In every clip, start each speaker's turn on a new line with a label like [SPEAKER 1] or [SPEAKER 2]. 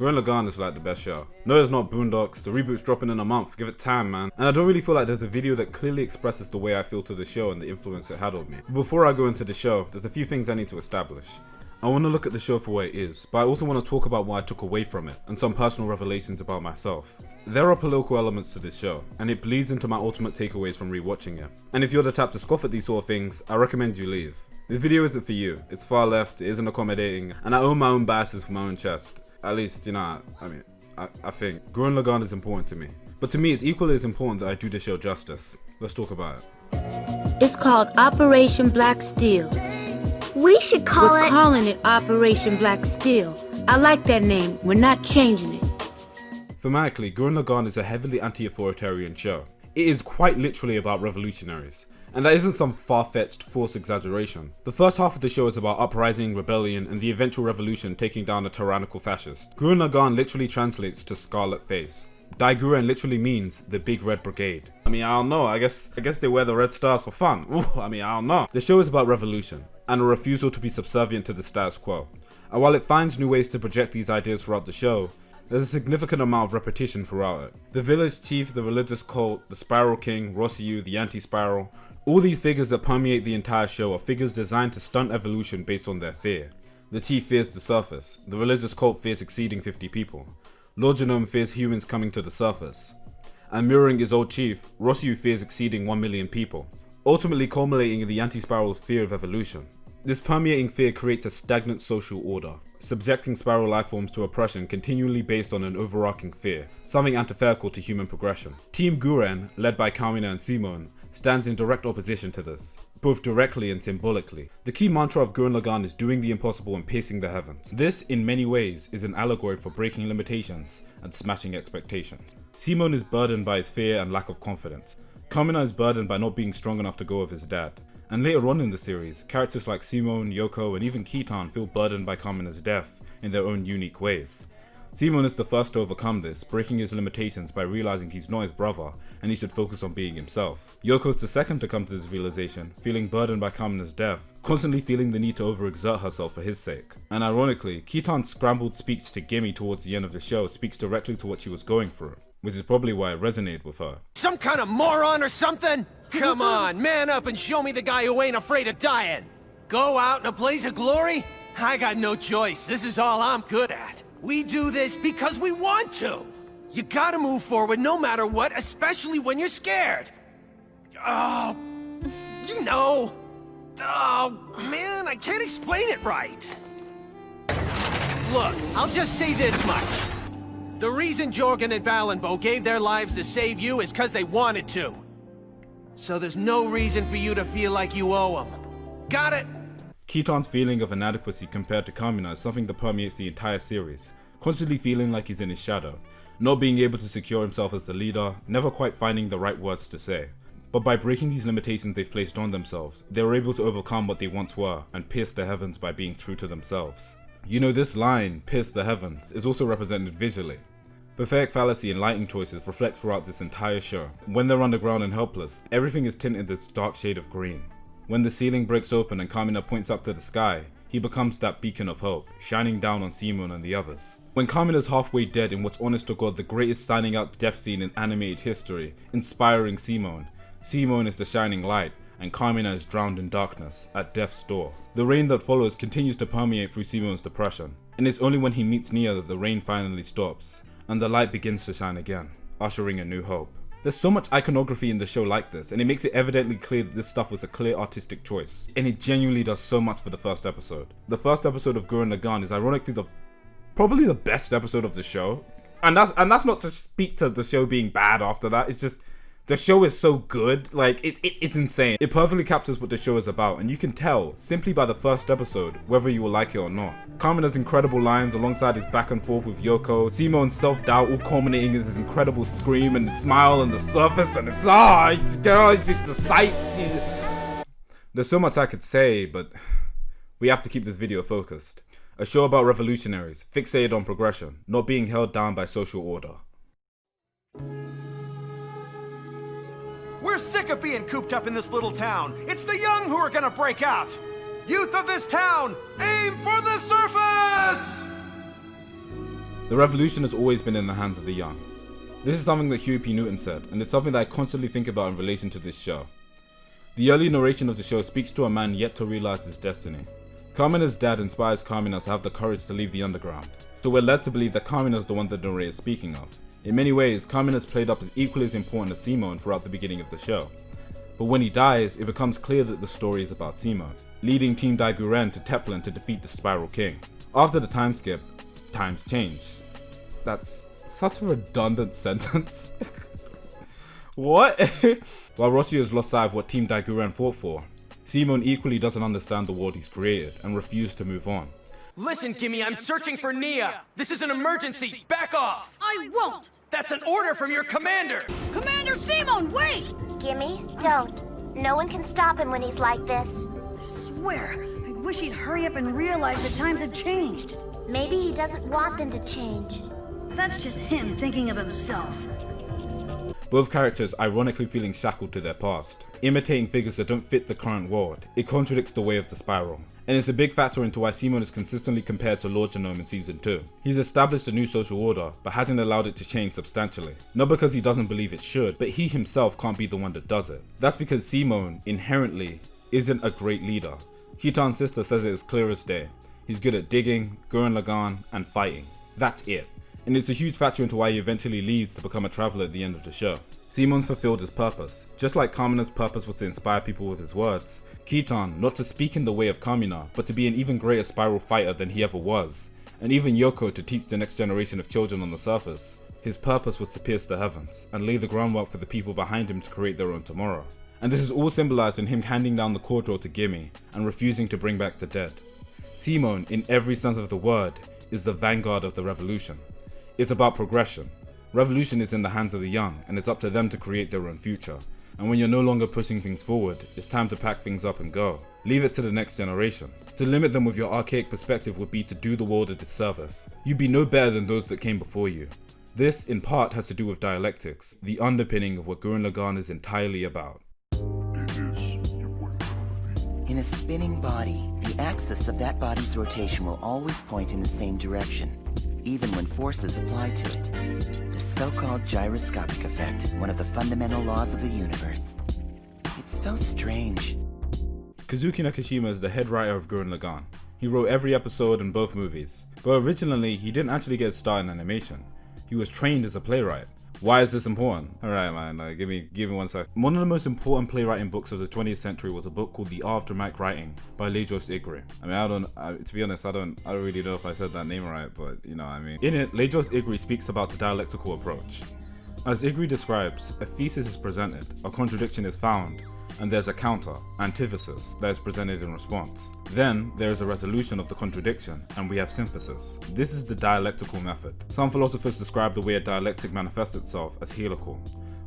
[SPEAKER 1] Gurren Lagann is like the best show. No, it's not Boondocks, the reboot's dropping in a month, give it time, man. And I don't really feel like there's a video that clearly expresses the way I feel to the show and the influence it had on me. But before I go into the show, there's a few things I need to establish. I want to look at the show for what it is, but I also want to talk about what I took away from it, and some personal revelations about myself. There are political elements to this show, and it bleeds into my ultimate takeaways from rewatching it. And if you're the type to scoff at these sort of things, I recommend you leave. This video isn't for you, it's far left, it isn't accommodating, and I own my own biases for my own chest. At least, you know, I think. Gurren Lagann is important to me. But to me, it's equally as important that I do the show justice. Let's talk about it.
[SPEAKER 2] It's called Operation Black Steel.
[SPEAKER 3] We should call
[SPEAKER 2] We're calling it Operation Black Steel. I like that name. We're not changing it.
[SPEAKER 1] Thematically, Gurren Lagann is a heavily anti-authoritarian show. It is quite literally about revolutionaries. And that isn't some far-fetched forced exaggeration. The first half of the show is about uprising, rebellion, and the eventual revolution taking down a tyrannical fascist. Gurren Lagann literally translates to Scarlet Face. Daiguren literally means the Big Red Brigade. I mean, I don't know, I guess they wear the red stars for fun. Ooh, I mean, I don't know. The show is about revolution, and a refusal to be subservient to the status quo. And while it finds new ways to project these ideas throughout the show, there's a significant amount of repetition throughout it. The village chief, the religious cult, the Spiral King, Rossiu, the anti-spiral, all these figures that permeate the entire show are figures designed to stunt evolution based on their fear. The chief fears the surface, the religious cult fears exceeding 50 people, Lord Genome fears humans coming to the surface, and mirroring his old chief, Rossiu fears exceeding 1 million people, ultimately culminating in the anti-spiral's fear of evolution. This permeating fear creates a stagnant social order, subjecting spiral lifeforms to oppression continually based on an overarching fear, something antithetical to human progression. Team Gurren, led by Kamina and Simone, stands in direct opposition to this, both directly and symbolically. The key mantra of Gurren Lagann is doing the impossible and piercing the heavens. This, in many ways, is an allegory for breaking limitations and smashing expectations. Simone is burdened by his fear and lack of confidence. Kamina is burdened by not being strong enough to go with his dad. And later on in the series, characters like Simone, Yoko, and even Kitan feel burdened by Kamina's death in their own unique ways. Simone is the first to overcome this, breaking his limitations by realizing he's not his brother and he should focus on being himself. Yoko's the second to come to this realization, feeling burdened by Kamina's death, constantly feeling the need to overexert herself for his sake. And ironically, Kitan's scrambled speech to Gimme towards the end of the show speaks directly to what she was going through, which is probably why it resonated with her.
[SPEAKER 4] Some kind of moron or something? Come on, man up and show me the guy who ain't afraid of dying. Go out in a blaze of glory? I got no choice. This is all I'm good at. We do this because we want to. You gotta move forward no matter what, especially when you're scared. Oh, you know. Oh, man, I can't explain it right. Look, I'll just say this much. The reason Jorgen and Valenbo gave their lives to save you is because they wanted to. So there's no reason for you to feel like you owe them. Got it?
[SPEAKER 1] Kitan's feeling of inadequacy compared to Kamina is something that permeates the entire series, constantly feeling like he's in his shadow, not being able to secure himself as the leader, never quite finding the right words to say. But by breaking these limitations they've placed on themselves, they were able to overcome what they once were and pierce the heavens by being true to themselves. You know, this line, pierce the heavens, is also represented visually. Pathetic fallacy and lighting choices reflect throughout this entire show. When they're underground and helpless, everything is tinted this dark shade of green. When the ceiling breaks open and Kamina points up to the sky, he becomes that beacon of hope, shining down on Simone and the others. When Kamina's halfway dead in what's honest to God the greatest signing out death scene in animated history, inspiring Simone, Simone is the shining light, and Kamina is drowned in darkness, at death's door. The rain that follows continues to permeate through Simone's depression, and it's only when he meets Nia that the rain finally stops, and the light begins to shine again, ushering a new hope. There's so much iconography in the show like this, and it makes it evidently clear that this stuff was a clear artistic choice, and it genuinely does so much for the first episode. The first episode of Gurren Lagann is ironically probably the best episode of the show, and that's not to speak to the show being bad after that. It's just the show is so good, like it's insane. It perfectly captures what the show is about, and you can tell simply by the first episode whether you will like it or not. Kamina's incredible lines alongside his back and forth with Yoko, Simone's self-doubt all culminating in this incredible scream and the smile on the surface, and it's the sights. There's so much I could say, but we have to keep this video focused. A show about revolutionaries, fixated on progression, not being held down by social order.
[SPEAKER 5] We're sick of being cooped up in this little town. It's the young who are gonna break out. Youth of this town, aim for the surface!
[SPEAKER 1] The revolution has always been in the hands of the young. This is something that Huey P. Newton said, and it's something that I constantly think about in relation to this show. The early narration of the show speaks to a man yet to realize his destiny. Carmina's dad inspires Carmina to have the courage to leave the underground, so we're led to believe that Carmina is the one that the narrator is speaking of. In many ways, Carmina is played up as equally as important as Simone throughout the beginning of the show. But when he dies, it becomes clear that the story is about Simone, leading Team Daiguren to Teplin to defeat the Spiral King. After the time skip, times change. That's such a redundant sentence. What? While Rossio has lost sight of what Team Daiguren fought for, Simone equally doesn't understand the world he's created and refuses to move on.
[SPEAKER 4] Listen, Gimme, I'm searching for Nia. This is an emergency. Back off.
[SPEAKER 6] I won't!
[SPEAKER 4] That's an order from your commander.
[SPEAKER 6] Commander Simon, wait!
[SPEAKER 3] Gimme, don't. No one can stop him when he's like this.
[SPEAKER 6] I swear, I wish he'd hurry up and realize that times have changed.
[SPEAKER 3] Maybe he doesn't want them to change.
[SPEAKER 6] That's just him thinking of himself.
[SPEAKER 1] Both characters ironically feeling shackled to their past, imitating figures that don't fit the current world. It contradicts the way of the Spiral, and it's a big factor into why Simon is consistently compared to Lord Genome in Season 2. He's established a new social order, but hasn't allowed it to change substantially. Not because he doesn't believe it should, but he himself can't be the one that does it. That's because Simon, inherently, isn't a great leader. Kitan's sister says it as clear as day. He's good at digging, Gurren Lagann, and fighting. That's it. And it's a huge factor into why he eventually leaves to become a traveler at the end of the show. Simon's fulfilled his purpose. Just like Carmina's purpose was to inspire people with his words, Kitan not to speak in the way of Carmina, but to be an even greater Spiral fighter than he ever was, and even Yoko to teach the next generation of children on the surface. His purpose was to pierce the heavens, and lay the groundwork for the people behind him to create their own tomorrow. And this is all symbolized in him handing down the cordial to Gimme, and refusing to bring back the dead. Simon, in every sense of the word, is the vanguard of the revolution. It's about progression. Revolution is in the hands of the young, and it's up to them to create their own future. And when you're no longer pushing things forward, it's time to pack things up and go. Leave it to the next generation. To limit them with your archaic perspective would be to do the world a disservice. You'd be no better than those that came before you. This, in part, has to do with dialectics, the underpinning of what Gurren Lagann is entirely about.
[SPEAKER 7] In a spinning body, the axis of that body's rotation will always point in the same direction, even when forces apply to it. The so-called gyroscopic effect, one of the fundamental laws of the universe. It's so strange.
[SPEAKER 1] Kazuki Nakashima is the head writer of Gurren Lagann. He wrote every episode in both movies, but originally he didn't actually get a start in animation. He was trained as a playwright. Why is this important? Alright man, give me 1 sec. One of the most important playwriting books of the 20th century was a book called The Art of Dramatic Writing by Lajos Igri. I mean, to be honest, I don't really know if I said that name right, but you know what I mean. In it, Lajos Igri speaks about the dialectical approach. As Igri describes, a thesis is presented, a contradiction is found, and there's a counter, antithesis, that is presented in response. Then, there is a resolution of the contradiction, and we have synthesis. This is the dialectical method. Some philosophers describe the way a dialectic manifests itself as helical,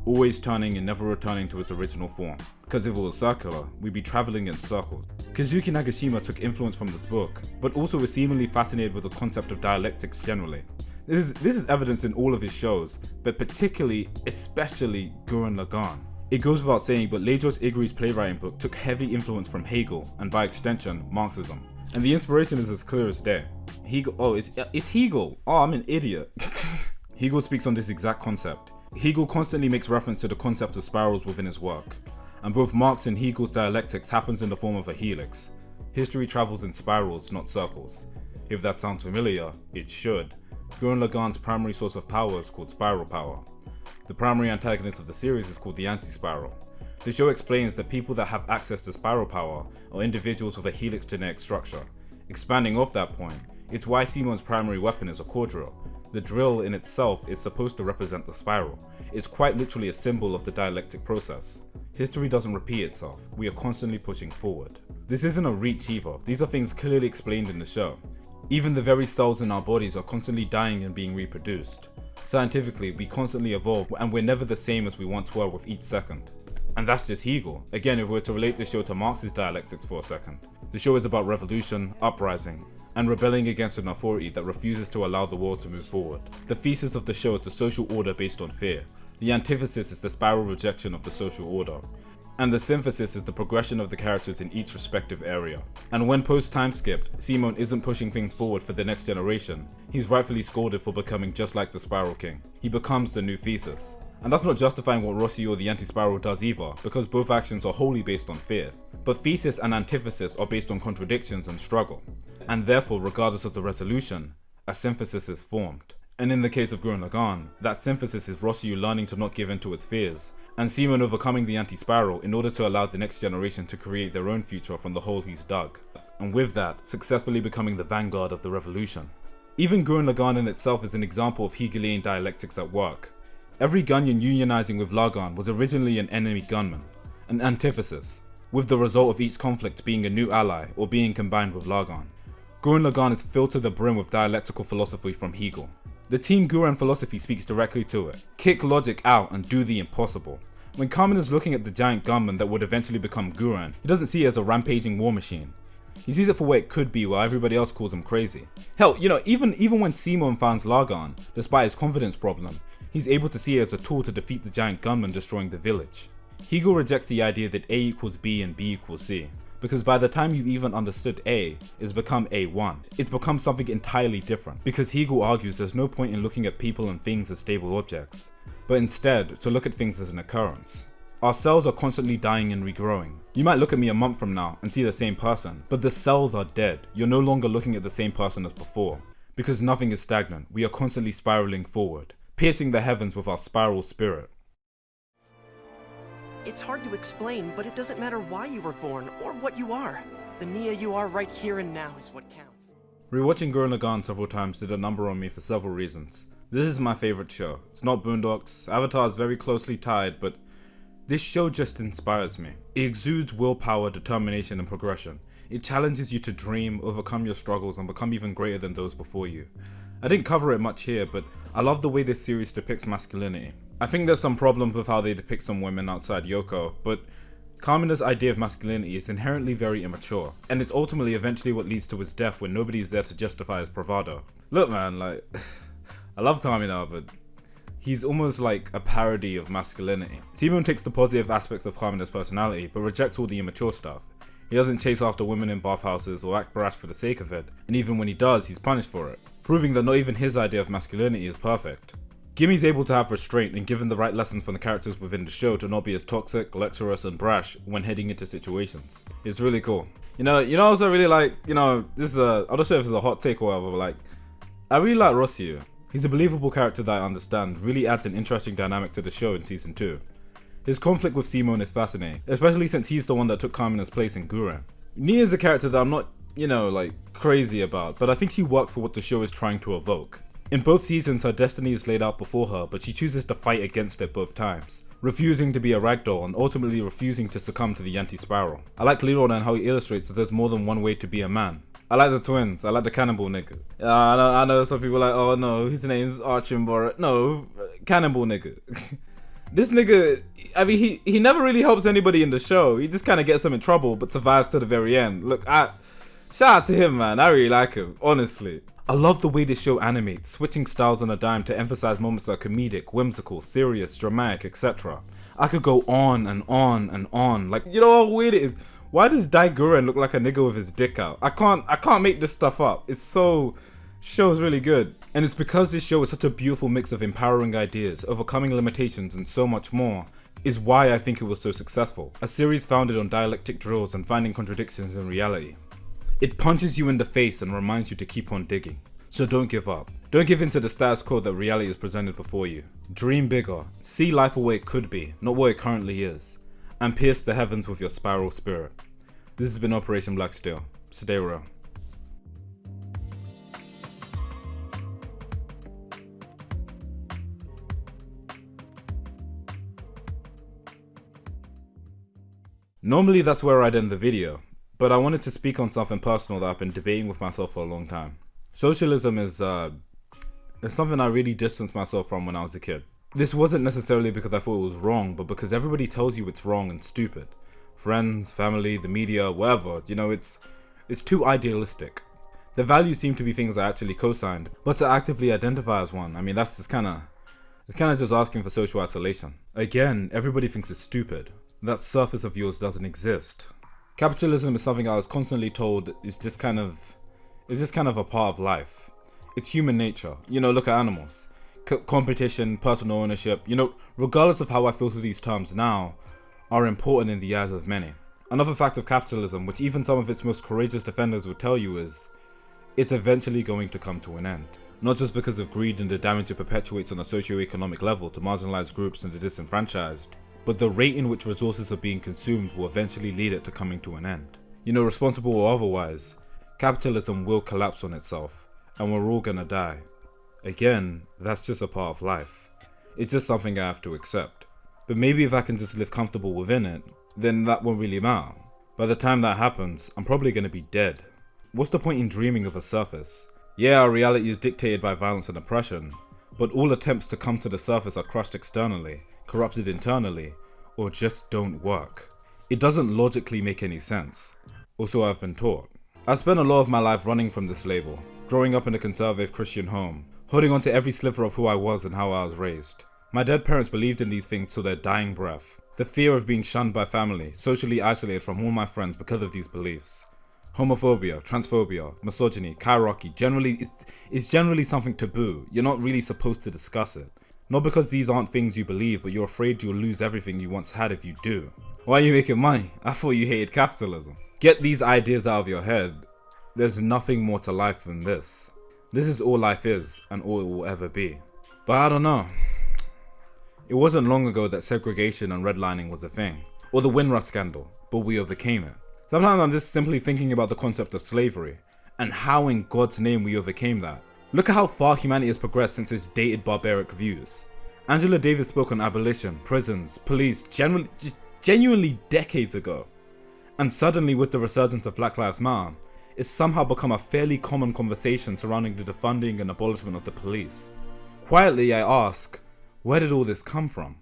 [SPEAKER 1] always turning and never returning to its original form. Because if it was circular, we'd be traveling in circles. Kazuki Nakashima took influence from this book, but also was seemingly fascinated with the concept of dialectics generally. This is evidence in all of his shows, but especially Gurren Lagann. It goes without saying, but Lajos Igri's playwriting book took heavy influence from Hegel, and by extension, Marxism. And the inspiration is as clear as day. It's Hegel! Oh, I'm an idiot. Hegel speaks on this exact concept. Hegel constantly makes reference to the concept of spirals within his work, and both Marx and Hegel's dialectics happens in the form of a helix. History travels in spirals, not circles. If that sounds familiar, it should. Gurren Lagann's primary source of power is called spiral power. The primary antagonist of the series is called the anti-spiral. The show explains that people that have access to spiral power are individuals with a helix genetic structure. Expanding off that point, it's why Simon's primary weapon is a core drill. The drill in itself is supposed to represent the spiral. It's quite literally a symbol of the dialectic process. History doesn't repeat itself, we are constantly pushing forward. This isn't a reach either, these are things clearly explained in the show. Even the very cells in our bodies are constantly dying and being reproduced. Scientifically, we constantly evolve, and we're never the same as we once were with each second. And that's just Hegel. Again, if we were to relate the show to Marx's dialectics for a second, the show is about revolution, uprising, and rebelling against an authority that refuses to allow the world to move forward. The thesis of the show is the social order based on fear. The antithesis is the spiral rejection of the social order. and the synthesis is the progression of the characters in each respective area. And when post-time skipped, Simon isn't pushing things forward for the next generation, he's rightfully scolded for becoming just like the Spiral King. He becomes the new Thesis. And that's not justifying what Rossi or the Anti-Spiral does either, because both actions are wholly based on fear. But thesis and antithesis are based on contradictions and struggle, and therefore regardless of the resolution, a synthesis is formed. And in the case of Gurren Lagann, that synthesis is Rossi learning to not give in to his fears, and Simon overcoming the Anti-Spiral in order to allow the next generation to create their own future from the hole he's dug, and with that, successfully becoming the vanguard of the revolution. Even Gurren Lagann in itself is an example of Hegelian dialectics at work. Every Gunyan unionizing with Lagann was originally an enemy gunman, an antithesis, with the result of each conflict being a new ally or being combined with Lagann. Gurren Lagann is filled to the brim with dialectical philosophy from Hegel. The Team Gurren philosophy speaks directly to it. Kick logic out and do the impossible. When Kamen is looking at the giant gunman that would eventually become Gurren, he doesn't see it as a rampaging war machine. He sees it for what it could be while everybody else calls him crazy. Hell, even when Simon finds Lagann, despite his confidence problem, he's able to see it as a tool to defeat the giant gunman destroying the village. Hegel rejects the idea that A equals B and B equals C, because by the time you've even understood A, it's become A1. It's become something entirely different, because Hegel argues there's no point in looking at people and things as stable objects, but instead to look at things as an occurrence. Our cells are constantly dying and regrowing. You might look at me a month from now and see the same person, but the cells are dead. You're no longer looking at the same person as before, because nothing is stagnant. We are constantly spiraling forward, piercing the heavens with our spiral spirit.
[SPEAKER 8] It's hard to explain, but it doesn't matter why you were born or what you are. The Nia you are right here and now is what counts.
[SPEAKER 1] Rewatching Gurren Lagann several times did a number on me for several reasons. This is my favorite show. It's not Boondocks. Avatar is very closely tied, but this show just inspires me. It exudes willpower, determination, and progression. It challenges you to dream, overcome your struggles, and become even greater than those before you. I didn't cover it much here, but I love the way this series depicts masculinity. I think there's some problems with how they depict some women outside Yoko, but Kamena's idea of masculinity is inherently very immature, and it's ultimately eventually what leads to his death when nobody is there to justify his bravado. Look man, like, I love Kamena, but he's almost like a parody of masculinity. Simon takes the positive aspects of Kamena's personality, but rejects all the immature stuff. He doesn't chase after women in bathhouses or act brash for the sake of it, and even when he does, he's punished for it, proving that not even his idea of masculinity is perfect. Gimmy's able to have restraint and given the right lessons from the characters within the show to not be as toxic, lecherous, and brash when heading into situations. It's really cool. You know, also really like, this is I'm not sure if it's a hot take or whatever, but like, I really like Rossio. He's a believable character that I understand, really adds an interesting dynamic to the show in season 2. His conflict with Simon is fascinating, especially since he's the one that took Kamena's place in Gurren. Nia is a character that I'm not, like, crazy about, but I think she works for what the show is trying to evoke. In both seasons, her destiny is laid out before her, but she chooses to fight against it both times, refusing to be a ragdoll and ultimately refusing to succumb to the anti-spiral. I like Leroy and how he illustrates that there's more than one way to be a man. I like the twins. I like the cannibal nigga. I know some people are like, oh no, his name's Archimbo. No, cannibal nigga. This nigga, I mean, he never really helps anybody in the show. He just kind of gets them in trouble, but survives to the very end. Look, shout out to him, man. I really like him, honestly. I love the way this show animates, switching styles on a dime to emphasize moments that are comedic, whimsical, serious, dramatic, etc. I could go on and on and on. Like, you know how weird it is? Why does Daiguren look like a nigga with his dick out? I can't make this stuff up. Show's really good. And it's because this show is such a beautiful mix of empowering ideas, overcoming limitations, and so much more, is why I think it was so successful. A series founded on dialectic drills and finding contradictions in reality. It punches you in the face and reminds you to keep on digging. So don't give up. Don't give in to the status quo that reality is presented before you. Dream bigger. See life for what it could be, not what it currently is. And pierce the heavens with your spiral spirit. This has been Operation Black Steel. Stay real. Normally that's where I'd end the video, but I wanted to speak on something personal that I've been debating with myself for a long time. Socialism is something I really distanced myself from when I was a kid. This wasn't necessarily because I thought it was wrong, but because everybody tells you it's wrong and stupid. Friends, family, the media, whatever, it's too idealistic. The values seem to be things I actually co-signed, but to actively identify as one, I mean, it's kind of just asking for social isolation. Again, everybody thinks it's stupid. that surface of yours doesn't exist. Capitalism is something I was constantly told is just kind of a part of life. It's human nature. You know, look at animals. Competition, personal ownership, you know, regardless of how I feel through these terms now, are important in the eyes of many. Another fact of capitalism, which even some of its most courageous defenders would tell you, is it's eventually going to come to an end. Not just because of greed and the damage it perpetuates on a socio-economic level to marginalized groups and the disenfranchised, but the rate in which resources are being consumed will eventually lead it to coming to an end. You know, responsible or otherwise, capitalism will collapse on itself, and we're all gonna die. Again, that's just a part of life. It's just something I have to accept. But maybe if I can just live comfortable within it, then that won't really matter. By the time that happens, I'm probably gonna be dead. What's the point in dreaming of a surface? Yeah, our reality is dictated by violence and oppression, but all attempts to come to the surface are crushed externally, corrupted internally, or just don't work. It doesn't logically make any sense. Also, I've been taught. I spent a lot of my life running from this label, growing up in a conservative Christian home, holding on to every sliver of who I was and how I was raised. My dead parents believed in these things till their dying breath. The fear of being shunned by family, socially isolated from all my friends because of these beliefs. Homophobia, transphobia, misogyny, hierarchy, it's generally something taboo. You're not really supposed to discuss it. Not because these aren't things you believe, but you're afraid you'll lose everything you once had if you do. Why are you making money? I thought you hated capitalism. Get these ideas out of your head. There's nothing more to life than this. This is all life is, and all it will ever be. But I don't know. It wasn't long ago that segregation and redlining was a thing, or the Windrush scandal, but we overcame it. Sometimes I'm just simply thinking about the concept of slavery, and how in God's name we overcame that. Look at how far humanity has progressed since its dated barbaric views. Angela Davis spoke on abolition, prisons, police, genuinely decades ago. And suddenly with the resurgence of Black Lives Matter, it's somehow become a fairly common conversation surrounding the defunding and abolishment of the police. Quietly I ask, where did all this come from?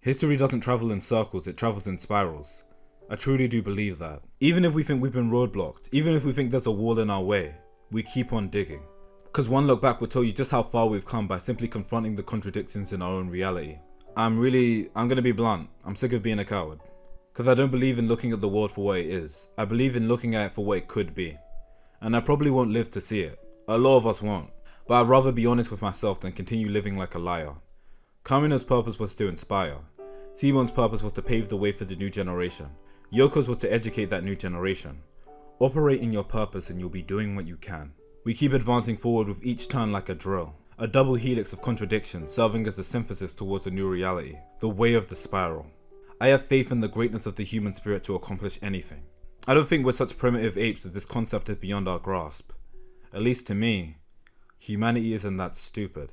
[SPEAKER 1] History doesn't travel in circles, it travels in spirals. I truly do believe that. Even if we think we've been roadblocked, even if we think there's a wall in our way, we keep on digging. Because one look back will tell you just how far we've come by simply confronting the contradictions in our own reality. I'm gonna be blunt, I'm sick of being a coward. Because I don't believe in looking at the world for what it is. I believe in looking at it for what it could be. And I probably won't live to see it. A lot of us won't. But I'd rather be honest with myself than continue living like a liar. Kamina's purpose was to inspire. Simon's purpose was to pave the way for the new generation. Yoko's was to educate that new generation. Operate in your purpose and you'll be doing what you can. We keep advancing forward with each turn like a drill. A double helix of contradiction serving as a synthesis towards a new reality. The way of the spiral. I have faith in the greatness of the human spirit to accomplish anything. I don't think we're such primitive apes that this concept is beyond our grasp. At least to me, humanity isn't that stupid.